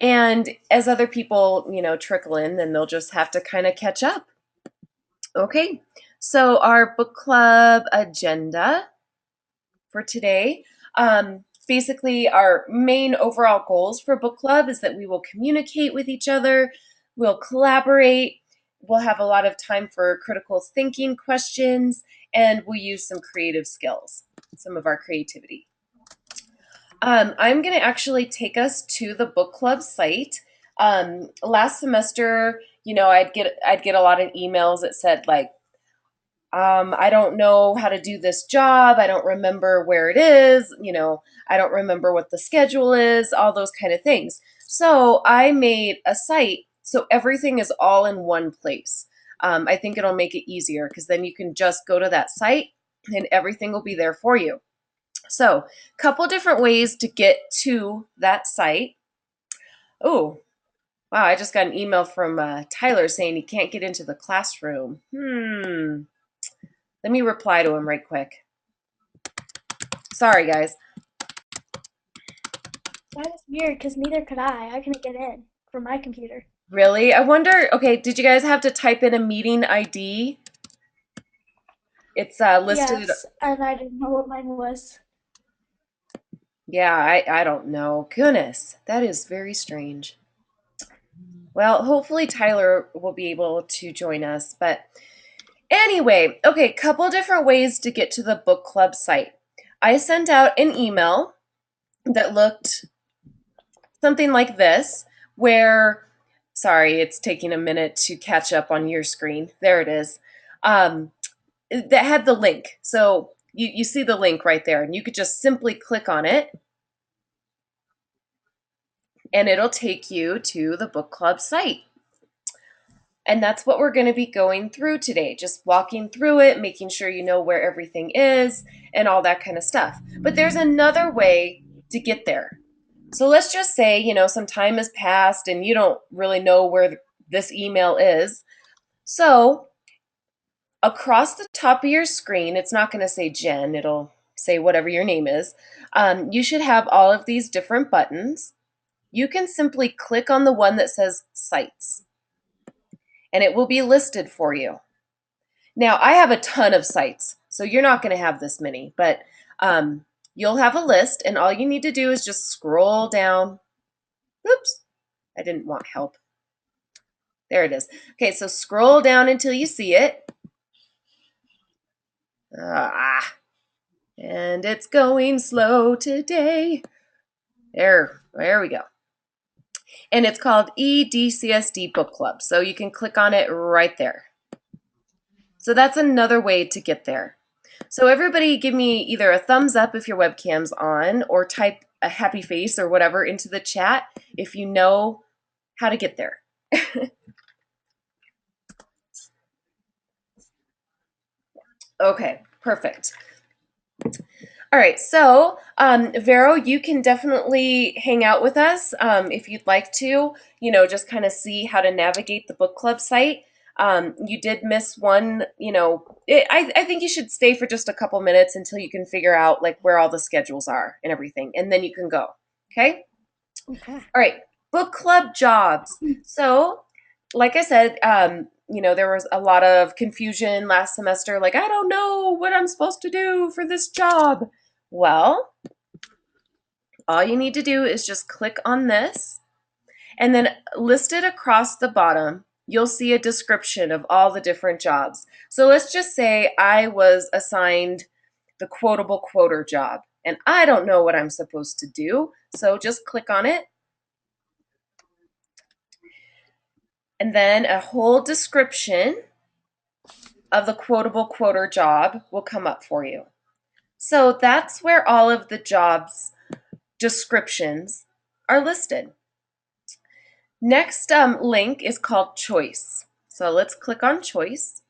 And as other people, trickle in, then they'll just have to kind of catch up. Okay, so our book club agenda for today. Basically, our main overall goals for book club is that we will communicate with each other, we'll collaborate, we'll have a lot of time for critical thinking questions, and we'll use some creative skills, some of our creativity. I'm going to actually take us to the book club site. Last semester, I'd get a lot of emails that said like, I don't know how to do this job. I don't remember where it is. I don't remember what the schedule is, all those kind of things. So I made a site so everything is all in one place. I think it'll make it easier because then you can just go to that site and everything will be there for you. So, a couple different ways to get to that site. Oh, wow, I just got an email from Tyler saying he can't get into the classroom. Let me reply to him right quick. Sorry, guys. That is weird because neither could I. I couldn't get in from my computer. Really? I wonder, okay, did you guys have to type in a meeting ID? It's listed. Yes, and I didn't know what mine was. Yeah, I don't know. Goodness, that is very strange. Well, hopefully Tyler will be able to join us. But anyway, okay, couple different ways to get to the book club site. I sent out an email that looked something like this, where, sorry, it's taking a minute to catch up on your screen. There it is. Um, that had the link. So you see the link right there, and you could just simply click on it, and it'll take you to the book club site. And that's what we're going to be going through today, just walking through it, making sure you know where everything is, and all that kind of stuff. But there's another way to get there. So let's just say, some time has passed and you don't really know where this email is. So across the top of your screen, it's not going to say Jen, it'll say whatever your name is. You should have all of these different buttons. You can simply click on the one that says Sites, and it will be listed for you. Now, I have a ton of sites, so you're not going to have this many, but you'll have a list, and all you need to do is just scroll down. Oops, I didn't want help. There it is. Okay, so scroll down until you see it. And it's going slow today. There we go. And it's called EDCSD Book Club, so you can click on it right there. So that's another way to get there. So everybody give me either a thumbs up if your webcam's on, or type a happy face or whatever into the chat if you know how to get there. Okay, perfect. All right, so Vero, you can definitely hang out with us if you'd like to, just kind of see how to navigate the book club site. You did miss one, I think you should stay for just a couple minutes until you can figure out like where all the schedules are and everything, and then you can go. Okay? Okay. All right, book club jobs. So, like I said, there was a lot of confusion last semester. Like, I don't know what I'm supposed to do for this job. Well, all you need to do is just click on this, and then listed across the bottom, you'll see a description of all the different jobs. So let's just say I was assigned the quotable quoter job, and I don't know what I'm supposed to do. So just click on it, and then a whole description of the quotable quoter job will come up for you. So that's where all of the jobs descriptions are listed. Next link is called choice. So let's click on choice.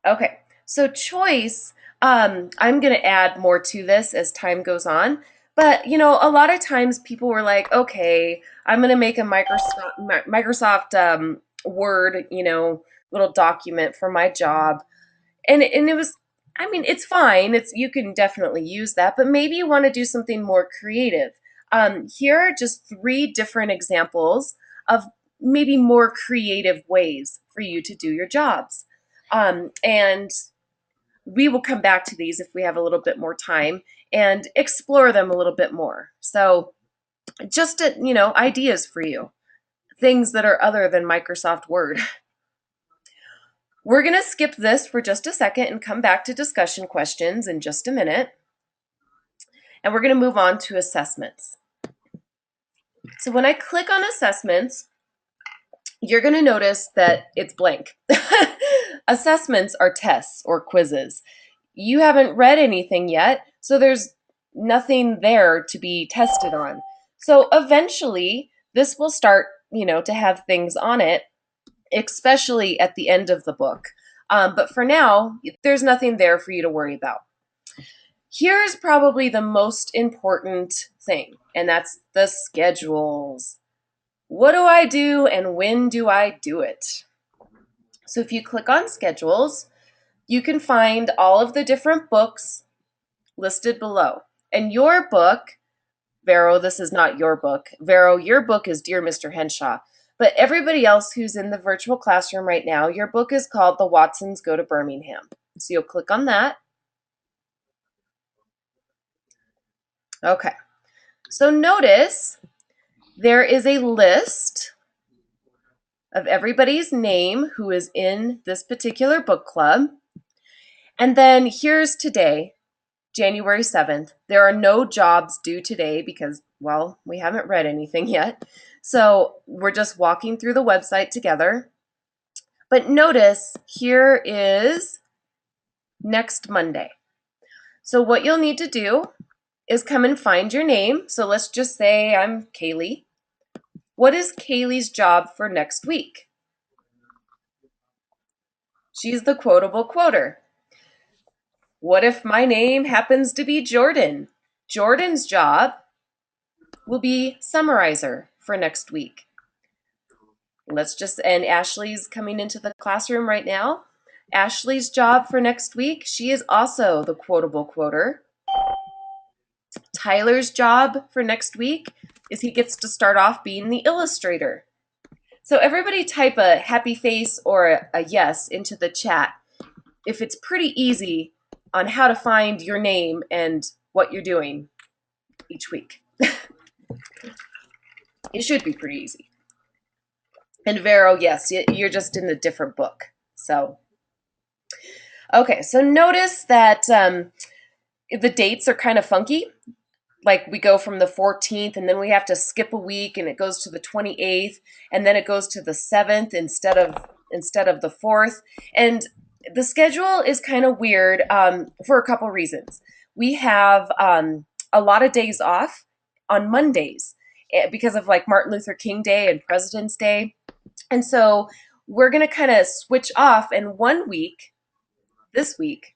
Okay, so choice, I'm going to add more to this as time goes on. But, a lot of times people were like, okay, I'm going to make a Microsoft Word, little document for my job. And it was, I mean, it's fine. You can definitely use that, but maybe you want to do something more creative. Here are just 3 different examples of maybe more creative ways for you to do your jobs. And we will come back to these if we have a little bit more time and explore them a little bit more. So just, ideas for you, things that are other than Microsoft Word. We're going to skip this for just a second and come back to discussion questions in just a minute. And we're going to move on to assessments. So when I click on assessments, you're going to notice that it's blank. Assessments are tests or quizzes. You haven't read anything yet, so there's nothing there to be tested on. So eventually, this will start, to have things on it, especially at the end of the book. But for now, there's nothing there for you to worry about. Here's probably the most important thing, and that's the schedules. What do I do and when do I do it? So if you click on schedules, you can find all of the different books listed below. And your book, Vero, this is not your book. Vero, your book is Dear Mr. Henshaw. But everybody else who's in the virtual classroom right now, your book is called The Watsons Go to Birmingham. So you'll click on that. Okay. So notice there is a list of everybody's name who is in this particular book club. And then here's today, January 7th. There are no jobs due today because, well, we haven't read anything yet. So we're just walking through the website together. But notice here is next Monday. So what you'll need to do is come and find your name. So let's just say I'm Kaylee. What is Kaylee's job for next week? She's the quotable quoter. What if my name happens to be Jordan? Jordan's job will be summarizer for next week. And Ashley's coming into the classroom right now. Ashley's job for next week, she is also the quotable quoter. Tyler's job for next week is he gets to start off being the illustrator. So everybody type a happy face or a yes into the chat if it's pretty easy on how to find your name and what you're doing each week. It should be pretty easy. And Vero, yes, you're just in a different book. So, okay, so notice that the dates are kind of funky. Like we go from the 14th and then we have to skip a week and it goes to the 28th and then it goes to the 7th instead of the 4th. And the schedule is kind of weird for a couple reasons. We have a lot of days off on Mondays because of like Martin Luther King Day and President's Day. And so we're going to kind of switch off, and one week, this week,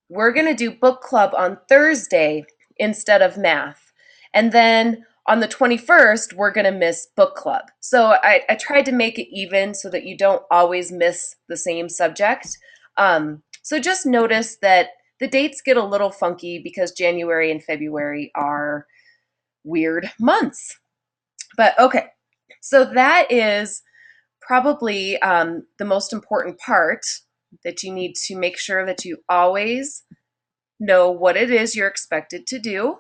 we're going to do book club on Thursday instead of math. And then on the 21st, we're going to miss book club. So I tried to make it even so that you don't always miss the same subject. So just notice that the dates get a little funky because January and February are weird months. But okay, so that is probably the most important part, that you need to make sure that you always know what it is you're expected to do.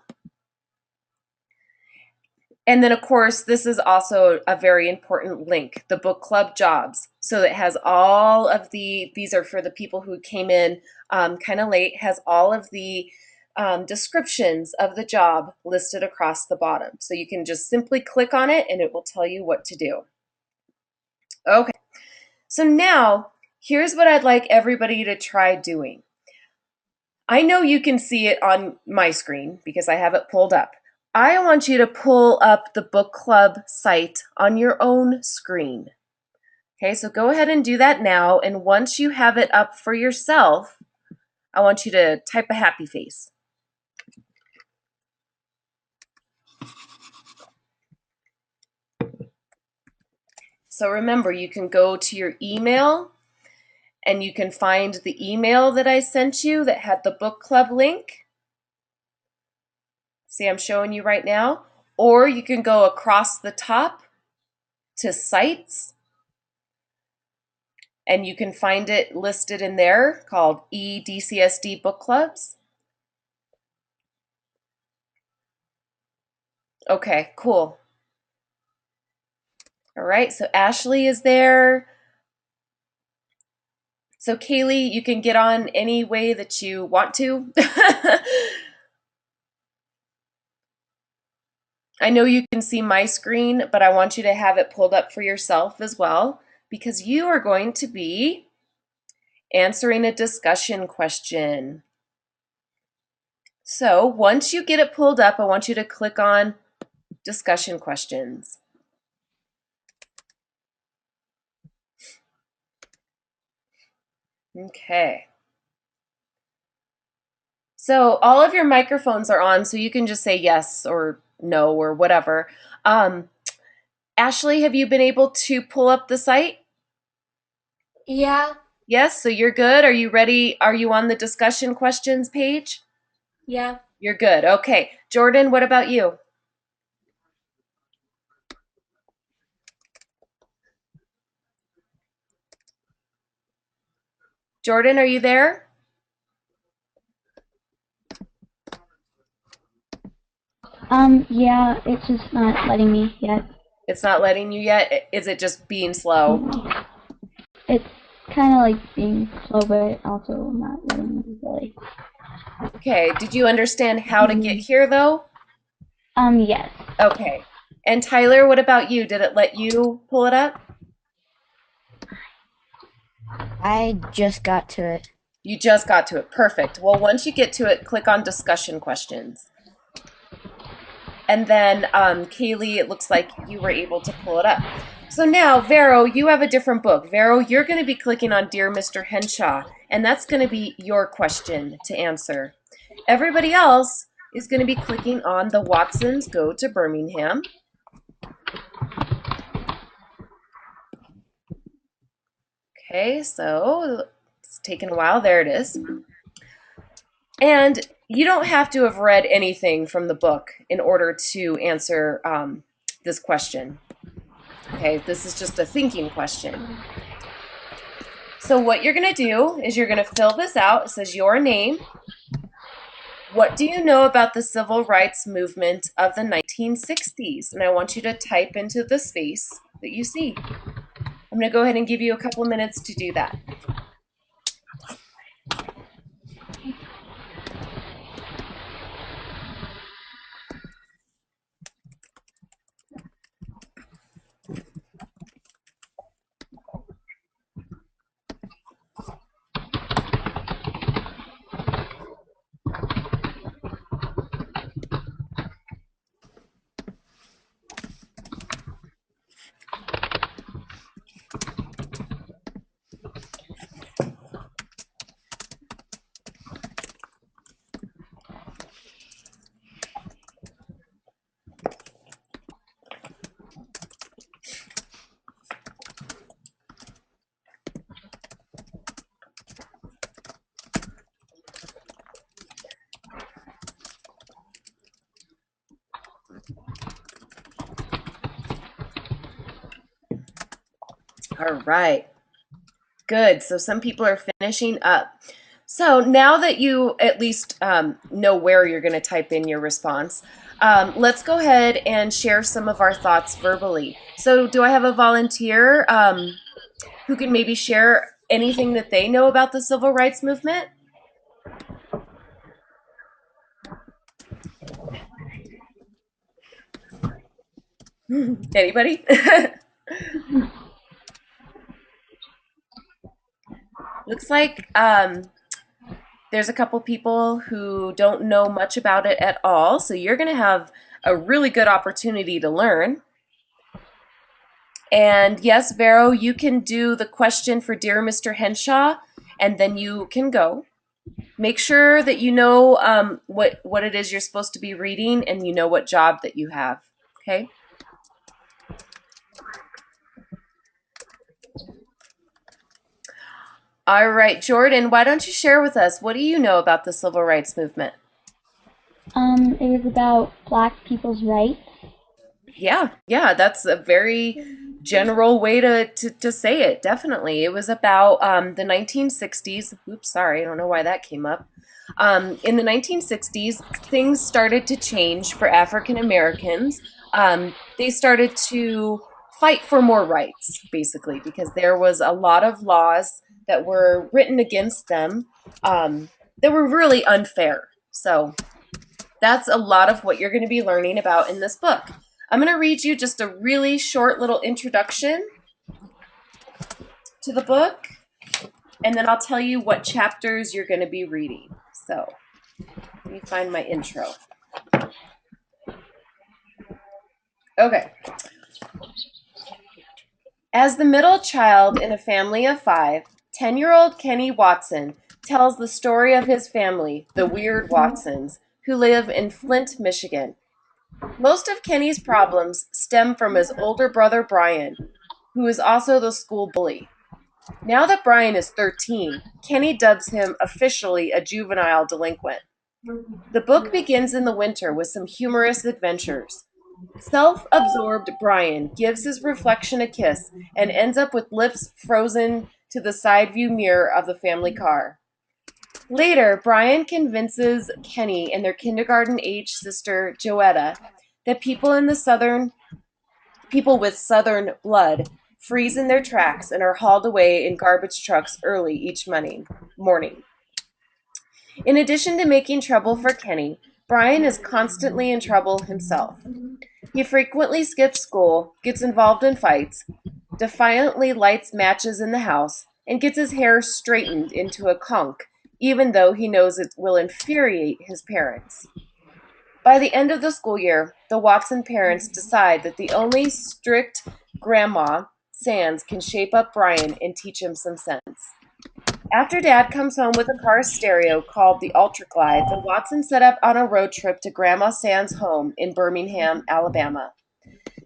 And then, of course, this is also a very important link, the book club jobs. So it has all of these are for the people who came in kind of late, has all of the descriptions of the job listed across the bottom. So you can just simply click on it and it will tell you what to do. Okay, so now here's what I'd like everybody to try doing. I know you can see it on my screen because I have it pulled up. I want you to pull up the book club site on your own screen. Okay, so go ahead and do that now. And once you have it up for yourself, I want you to type a happy face. So remember, you can go to your email and you can find the email that I sent you that had the book club link. See, I'm showing you right now. or you can go across the top to sites, and you can find it listed in there called EDCSD Book Clubs. Okay, cool. All right, so Ashley is there. So Kaylee, you can get on any way that you want to. I know you can see my screen, but I want you to have it pulled up for yourself as well because you are going to be answering a discussion question. So once you get it pulled up, I want you to click on discussion questions. Okay. So all of your microphones are on, so you can just say yes or no or whatever. Ashley, have you been able to pull up the site? Yeah, Yes, so you're good. Are you ready? Are you on the discussion questions page? yeah. You're good. Okay. Jordan, what about you? Jordan, are you there? Yeah, it's just not letting me yet. It's not letting you yet. Is it just being slow? No. It's kind of like being slow, but also not letting me really. Okay. Did you understand how to get Hmm. here though? Yes. Okay. And Tyler, what about you? Did it let you pull it up? I just got to it. You just got to it. Perfect. Well, once you get to it, click on discussion questions. And then Kaylee, it looks like you were able to pull it up. So now, Vero, you have a different book. Vero, you're going to be clicking on Dear Mr. Henshaw, and that's going to be your question to answer. Everybody else is going to be clicking on the Watsons Go to Birmingham. Okay, so it's taking a while. There it is. And you don't have to have read anything from the book in order to answer this question. Okay, this is just a thinking question. So what you're going to do is you're going to fill this out. It says your name. What do you know about the civil rights movement of the 1960s? And I want you to type into the space that you see. I'm going to go ahead and give you a couple minutes to do that. All right. Good. So some people are finishing up. So now that you at least know where you're going to type in your response, let's go ahead and share some of our thoughts verbally. So, do I have a volunteer who can maybe share anything that they know about the civil rights movement? Anybody? Looks like there's a couple people who don't know much about it at all. So, you're going to have a really good opportunity to learn. And yes, Vero, you can do the question for Dear Mr. Henshaw, and then you can go. Make sure that you know what it is you're supposed to be reading, and you know what job that you have. Okay. All right, Jordan, why don't you share with us what do you know about the civil rights movement? It was about black people's rights. Yeah, that's a very general way to say it. Definitely. It was about the 1960s. Oops, sorry, I don't know why that came up. In the 1960s, things started to change for African Americans. They started to fight for more rights, basically, because there was a lot of laws that were written against them that were really unfair. So that's a lot of what you're going to be learning about in this book. I'm going to read you just a really short little introduction to the book, and then I'll tell you what chapters you're going to be reading. So let me find my intro. Okay. As the middle child in a family of 5, 10-year-old Kenny Watson tells the story of his family, the Weird Watsons, who live in Flint, Michigan. Most of Kenny's problems stem from his older brother Brian, who is also the school bully. Now that Brian is 13, Kenny dubs him officially a juvenile delinquent. The book begins in the winter with some humorous adventures. Self-absorbed Brian gives his reflection a kiss and ends up with lips frozen to the side view mirror of the family car. Later, Brian convinces Kenny and their kindergarten-age sister Joetta that people with southern blood freeze in their tracks and are hauled away in garbage trucks early each morning. In addition to making trouble for Kenny, Brian is constantly in trouble himself. He frequently skips school, gets involved in fights, defiantly lights matches in the house, and gets his hair straightened into a conch, even though he knows it will infuriate his parents. By the end of the school year, the Watson parents decide that the only strict grandma, Sands, can shape up Brian and teach him some sense. After Dad comes home with a car stereo called the Ultraglide, the Watsons set up on a road trip to Grandma Sands' home in Birmingham, Alabama.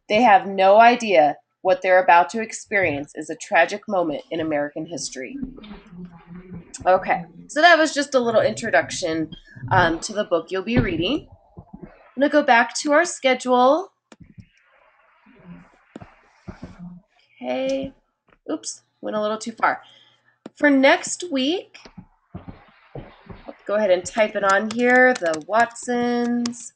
They have no idea what they're about to experience is a tragic moment in American history. Okay, so that was just a little introduction to the book you'll be reading. I'm going to go back to our schedule. Okay. Oops, went a little too far. For next week, I'll go ahead and type it on here. The Watsons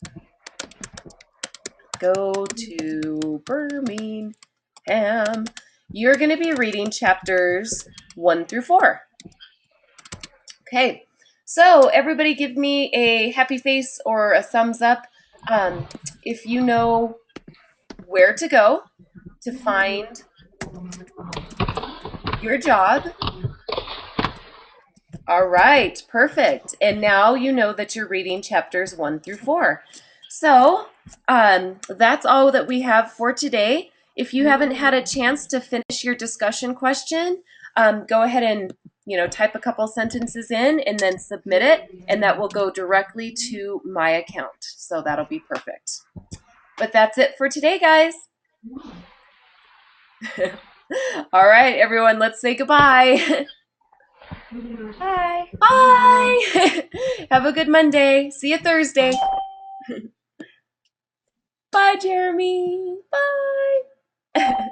Go to Birmingham. You're going to be reading chapters 1 through 4. Okay, so everybody give me a happy face or a thumbs up if you know where to go to find your job. All right, perfect. And now you know that you're reading chapters 1 through 4. So that's all that we have for today. If you haven't had a chance to finish your discussion question, go ahead and type a couple sentences in and then submit it, and that will go directly to my account. So that'll be perfect. But that's it for today, guys. All right, everyone, let's say goodbye. Bye. Bye. Have a good Monday. See you Thursday. Bye, Jeremy. Bye.